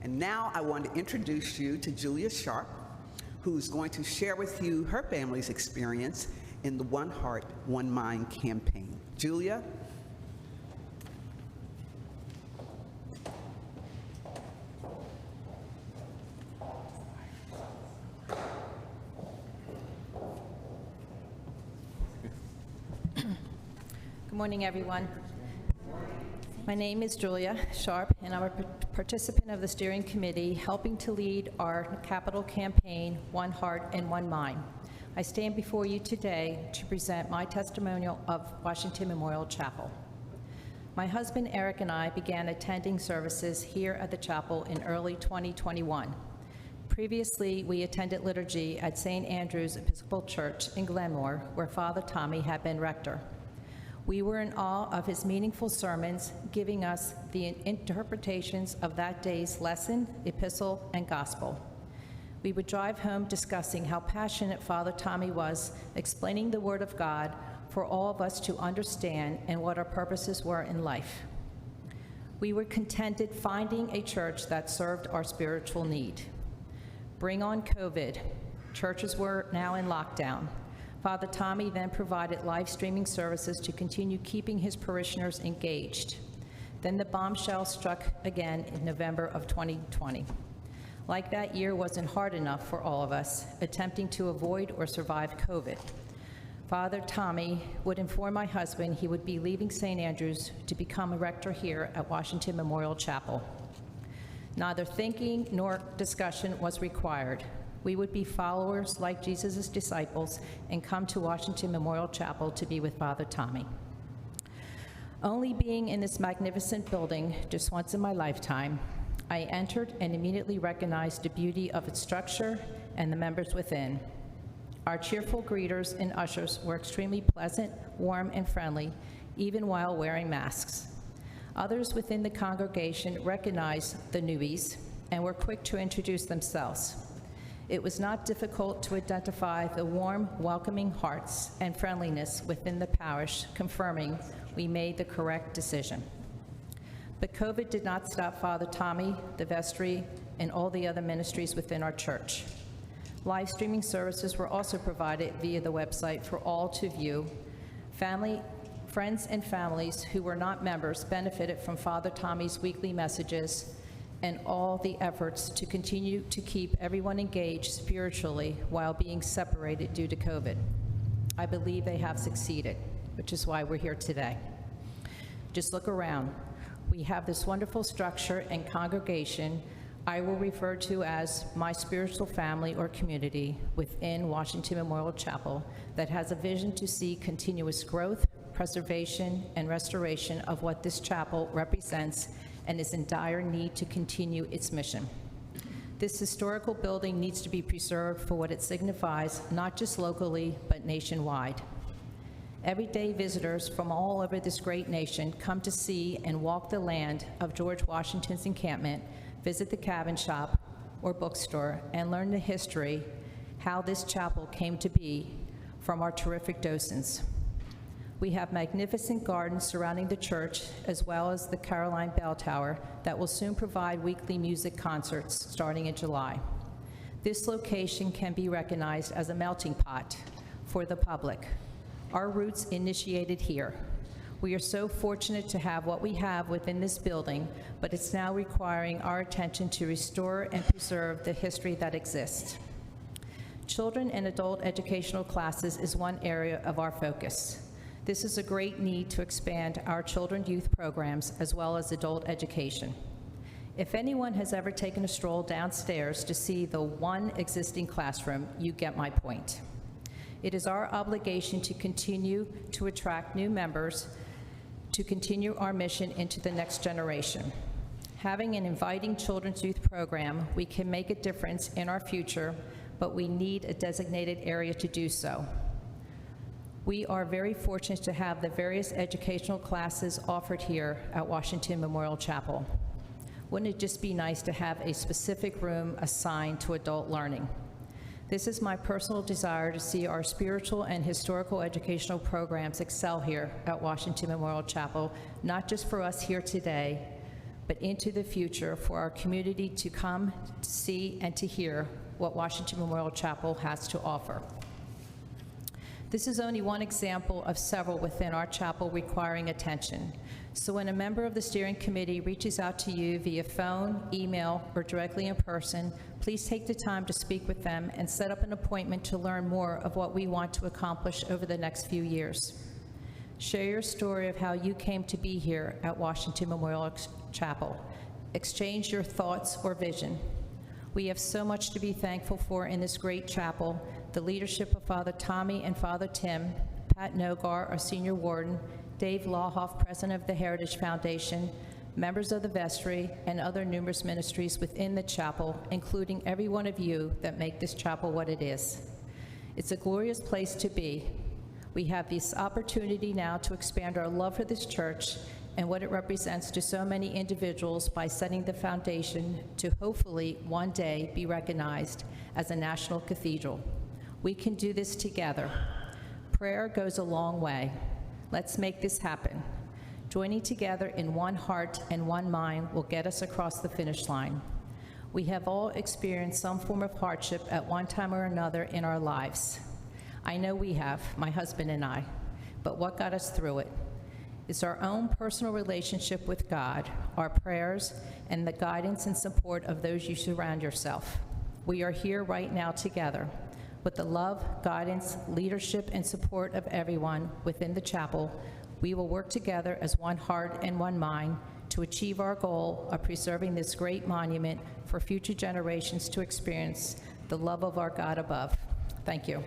And now I want to introduce you to Julia Sharp, who's going to share with you her family's experience in the One Heart, One Mind campaign. Julia? Good morning, everyone. My name is Julia Sharp, and I'm a participant of the steering committee helping to lead our capital campaign, One Heart and One Mind. I stand before you today to present my testimonial of Washington Memorial Chapel. My husband Eric and I began attending services here at the chapel in early 2021. Previously, we attended liturgy at St. Andrew's Episcopal Church in Glenmore, where Father Tommy had been rector. We were in awe of his meaningful sermons, giving us the interpretations of that day's lesson, epistle, and gospel. We would drive home discussing how passionate Father Tommy was, explaining the Word of God for all of us to understand and what our purposes were in life. We were contented finding a church that served our spiritual need. Bring on COVID. Churches were now in lockdown. Father Tommy then provided live streaming services to continue keeping his parishioners engaged. Then the bombshell struck again in November of 2020. Like that year wasn't hard enough for all of us, attempting to avoid or survive COVID. Father Tommy would inform my husband he would be leaving St. Andrew's to become a rector here at Washington Memorial Chapel. Neither thinking nor discussion was required. We would be followers like Jesus' disciples and come to Washington Memorial Chapel to be with Father Tommy. Only being in this magnificent building just once in my lifetime, I entered and immediately recognized the beauty of its structure and the members within. Our cheerful greeters and ushers were extremely pleasant, warm, and friendly, even while wearing masks. Others within the congregation recognized the newbies and were quick to introduce themselves. It was not difficult to identify the warm, welcoming hearts and friendliness within the parish, confirming we made the correct decision. But COVID did not stop Father Tommy, the vestry, and all the other ministries within our church. Live streaming services were also provided via the website for all to view. Friends and families who were not members benefited from Father Tommy's weekly messages and all the efforts to continue to keep everyone engaged spiritually while being separated due to COVID. I believe they have succeeded, which is why we're here today. Just look around. We have this wonderful structure and congregation I will refer to as my spiritual family or community within Washington Memorial Chapel that has a vision to see continuous growth, preservation, and restoration of what this chapel represents and is in dire need to continue its mission. This historical building needs to be preserved for what it signifies, not just locally, but nationwide. Everyday visitors from all over this great nation come to see and walk the land of George Washington's encampment, visit the cabin shop or bookstore, and learn the history, how this chapel came to be from our terrific docents. We have magnificent gardens surrounding the church, as well as the Caroline Bell Tower that will soon provide weekly music concerts starting in July. This location can be recognized as a melting pot for the public. Our roots initiated here. We are so fortunate to have what we have within this building, but it's now requiring our attention to restore and preserve the history that exists. Children and adult educational classes is one area of our focus. This is a great need to expand our children youth programs as well as adult education. If anyone has ever taken a stroll downstairs to see the one existing classroom, you get my point. It is our obligation to continue to attract new members to continue our mission into the next generation. Having an inviting children's youth program, we can make a difference in our future, but we need a designated area to do so. We are very fortunate to have the various educational classes offered here at Washington Memorial Chapel. Wouldn't it just be nice to have a specific room assigned to adult learning? This is my personal desire to see our spiritual and historical educational programs excel here at Washington Memorial Chapel, not just for us here today, but into the future for our community to come, to see, and to hear what Washington Memorial Chapel has to offer. This is only one example of several within our chapel requiring attention. So when a member of the steering committee reaches out to you via phone, email, or directly in person, please take the time to speak with them and set up an appointment to learn more of what we want to accomplish over the next few years. Share your story of how you came to be here at Washington Memorial Chapel. Exchange your thoughts or vision. We have so much to be thankful for in this great chapel: the leadership of Father Tommy and Father Tim, Pat Nogar, our senior warden, Dave Lawhoff, president of the Heritage Foundation, members of the vestry, and other numerous ministries within the chapel, including every one of you that make this chapel what it is. It's a glorious place to be. We have this opportunity now to expand our love for this church and what it represents to so many individuals by setting the foundation to hopefully one day be recognized as a national cathedral. We can do this together. Prayer goes a long way. Let's make this happen. Joining together in one heart and one mind will get us across the finish line. We have all experienced some form of hardship at one time or another in our lives. I know we have, my husband and I, but what got us through it? It's our own personal relationship with God, our prayers, and the guidance and support of those you surround yourself. We are here right now together. With the love, guidance, leadership, and support of everyone within the chapel, we will work together as one heart and one mind to achieve our goal of preserving this great monument for future generations to experience the love of our God above. Thank you.